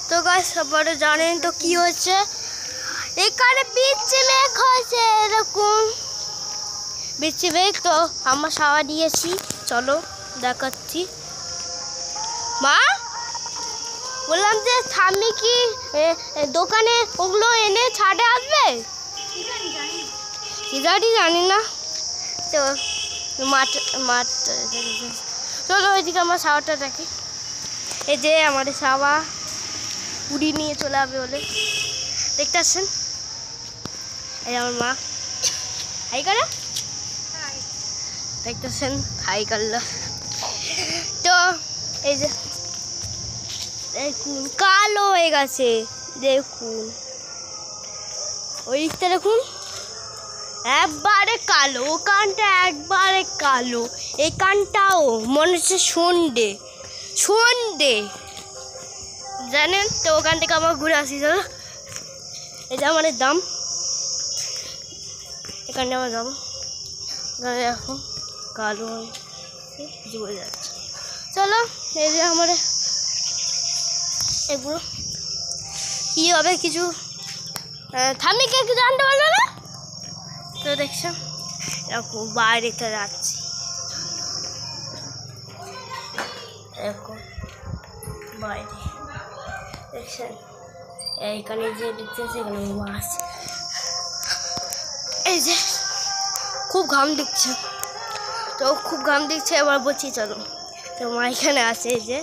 তো গাইস সবাই জানেন তো কি হচ্ছে, এখানে বিচ্ছি মেঘ হয়েছে, এরকম বিচ্ছি মেঘ। তো আমরা সাওয়া দিয়েছি, চলো দেখাচ্ছি। মা বললাম যে ঠাম্মি কি দোকানে ওগুলো এনে ছাড়ে আসবে? কি জানি না। তো মাঠ চলো ওইদিকে আমার সাওয়াটা দেখি। এই যে আমাদের সাওয়া পুরি নিয়ে চলে যাবে বলে, দেখতে আসছেন। এই আমার মা হাই করে, দেখতেছেন হাই করলো। তো এই যে দেখুন কালো হয়ে গেছে, দেখুন ওই দিকটা দেখুন একবারে কালো, ও কানটা একবারে কালো, এই কানটাও মনে হচ্ছে সন্ধ্যে জানেন। তো ওখান থেকে আমার ঘুরে আসি, চলো। এই যে আমাদের দাম, এখানটা আমার দাম এখন কালো কিছু বোঝা যাচ্ছে। চলো এই যে আমার এগুলো কী হবে কিছু থামিকে একটু জানতে পারলো না। তো দেখছো এরকম বাইরেতে যাচ্ছি, এরকম বাইরে দেখছেন। এইখানে যে দেখছেন সেখানে মাছ, এই যে খুব ঘাম দিচ্ছে, তো খুব ঘাম দিচ্ছে। এবার বলছি চলো, তো মা এখানে আছে, এই যে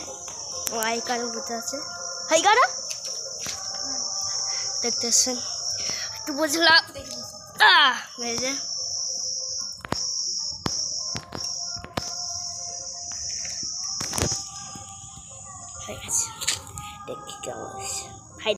মা এখানে বসে আছে, হাই গাড়া দেখতেছেন। একটু বুঝলাম এই যে হয়ে গেছে, দেখি কেমন আছে।